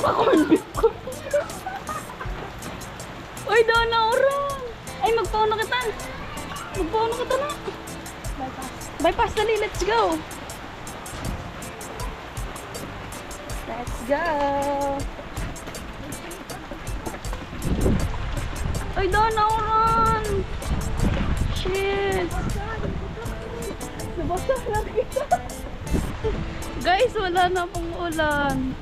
Pa-corn beef ko. Uy, doon na orang. Ay, magpauna kita. Magpauna kita na. Bypass dali, let's go. Let's go. Ay, doon na orang. Shit. Nabasa lang kita. Guys, wala na pong ulan.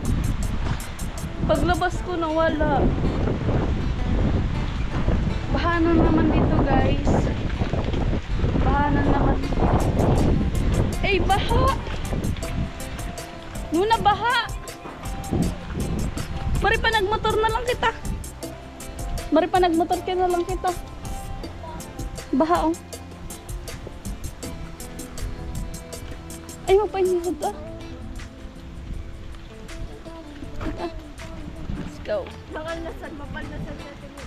Paglabas ko na wala. Bahanan naman dito, guys. Bahanan naman. Eh, baha! Nuna, baha! Mari pa nagmotor na lang kita. Mari pa nagmotor ka na lang kita. Baha, oh. Ay, magpahinihod ah. Let's go. Mapalnasan sa tingin.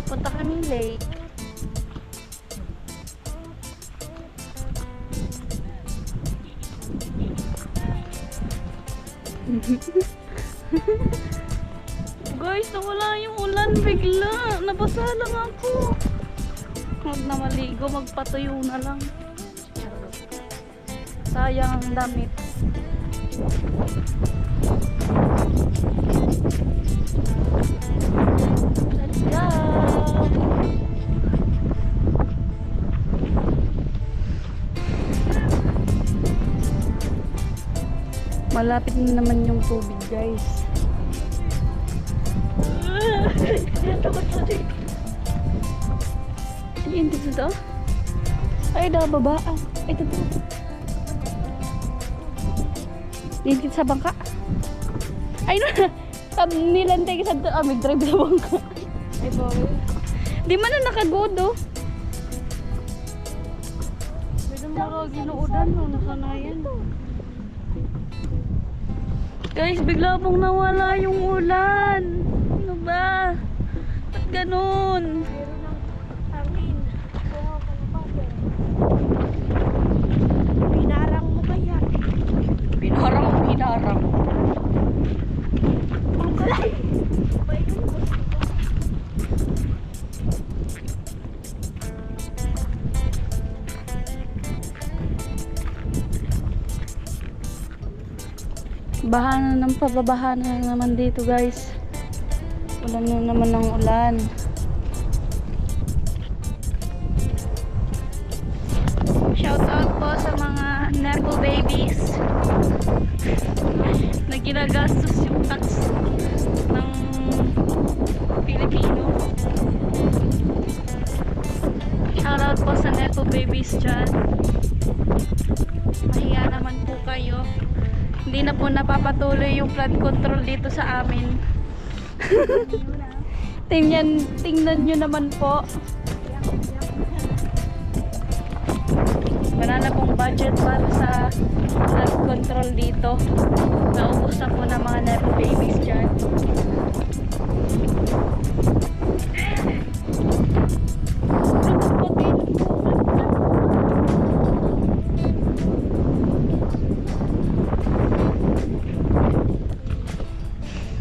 Punta kami lake. Guys, nawala yung ulan bigla. Nabasa lang ako. Huwag na maligo, magpatuyo na lang. Sayang ang damit. Let's go! Malapit na naman yung tubig, guys. Ay, dito to? Ay, baba. Ay, ito. Dito sa bangka. Ay, nilantay ka sa may drive sa bangka. Ay, bawi. Di man na nakagodo. Pwede mo ginuudan no, nasanayan. Guys, bigla pong nawala yung ulan. Ano ba? Ba't ganun? Pinarang mo kaya? Pinarang. Ay! Bahanan ng pababahanan na naman dito, guys. Ulan na naman ng ulan. Shout out po sa mga Nepo babies na ginagastos yung tax ng Pilipino. Shout out po sa Nepo babies dyan. Mahiya naman po kayo. Hindi na po napapatuloy yung flood control dito sa amin. Tingnan nyo naman po. Wala na pong budget para sa flood control dito. Naubos na po ng mga Nepo babies dyan.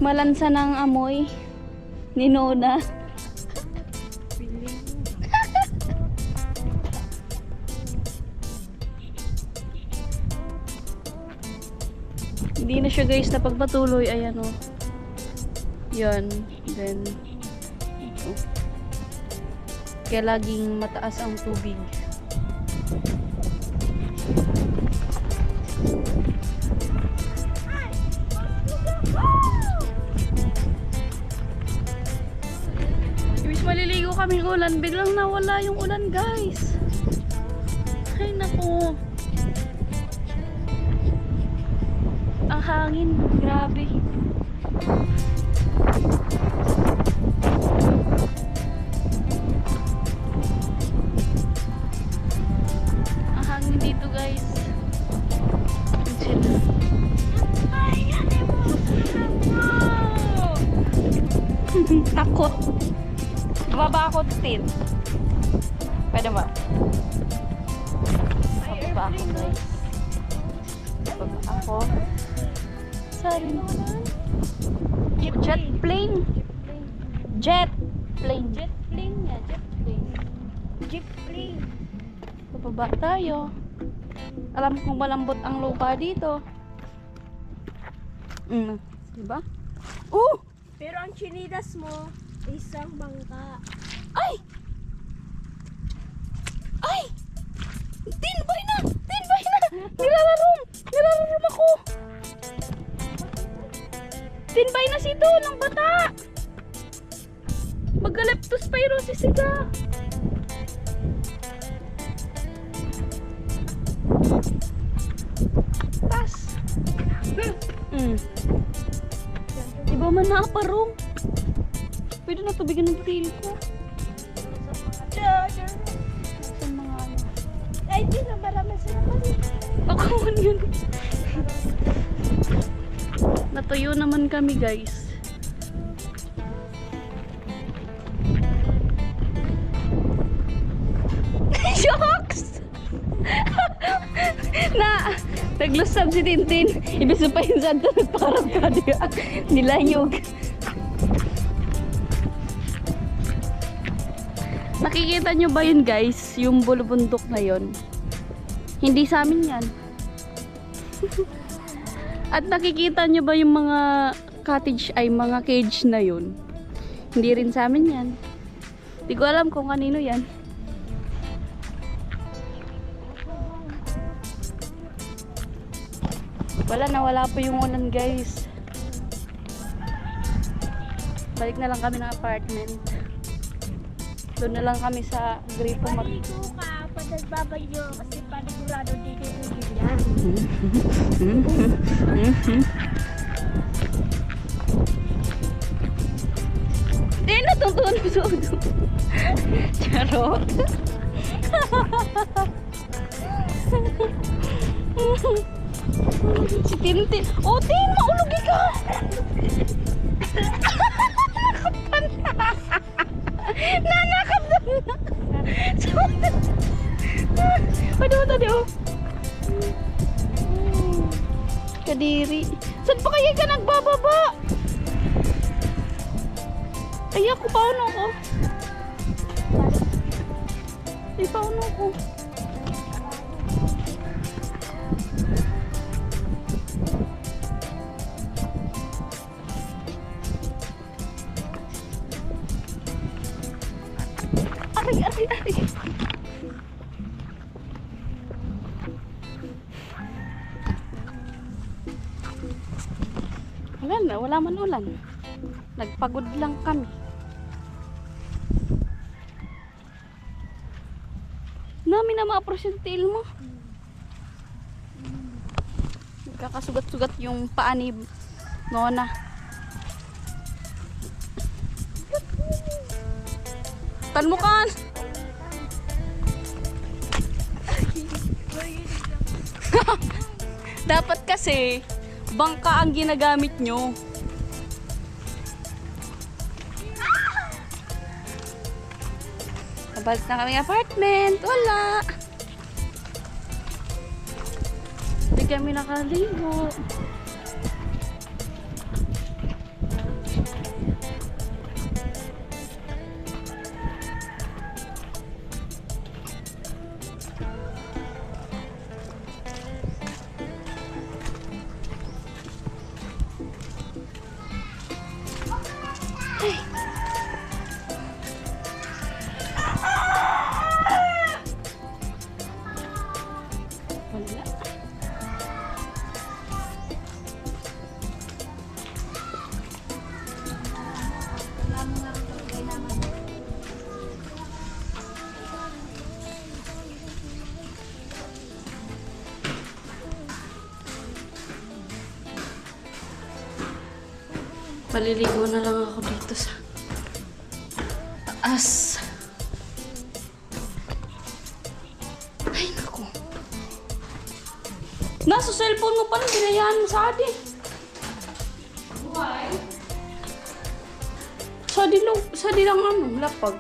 Malansa ng amoy ni Nona. Hindi na siya, guys, napagpatuloy. Ayan o. Yan. Then ito. Kaya laging mataas ang tubig. Maliligo kaming ulan, biglang nawala yung ulan, guys. Ay naku, ang hangin, grabe. Ang hangin dito, guys. Takot. Bababa ako, Tin. Pwede ba? Bababa ako, guys. Bababa ako. Sorry. Jet plane. Jet plane. Jet plane nga. Jet plane. Jeep plane. Bababa tayo. Alam kong malambot ang lupa dito. Diba? Oh! Pero ang chinidas mo, isang bangka. Ay! Ay! Tinbay na! Tinbay na! Nilalalong ako! Tinbay na si Do ng bata! Magka-leptospirosis siya! Tas! Iba man nakaparong. Pwede na tubigan ng tail ko. Sa mga ano. Ay, di na marami sila mali. Ako man yun. Natuyo naman kami, guys. Shocks! Na, naglusab si Tintin. Ibig sabihin saan ito nagparang ka diya. Nilayog. Nakikita nyo ba yun, guys? Yung bulubundok na yun. Hindi sa amin yan. At nakikita nyo ba yung mga cottage ay mga cage na yun? Hindi rin sa amin yan. Hindi ko alam kung kanino yan. Wala po yung ulan, guys. Balik na lang kami ng apartment. Doon na lang kami sa Gripo Mag... Paligo ka, pag nagbabagyo, kasi panigurado dito yung bigyan. Natutunan. Charot. Si Tintin. Oh, Tin, maulugi ka. Nanakap na. Ano tadi, oh. Kadiri. Saan pa kaya ka nagbababa? Ay, ako, paano ko? Ay, paano ko? Aray. Wala man ulan. Nagpagod lang kami. Namin na ma-appreciate yung tail mo. Nagkakasugat-sugat yung paa ni Nona. Tanmukan! Dapat kasi bangka ang ginagamit nyo. Nabalik na kami apartment. Wala. Hindi kami nakaligo. Maliligo na lang ako dito sa taas. Ay, naku. Nasa cellphone mo pala, binayaan mo sa atin. Why? Sa dilang ano, lapag.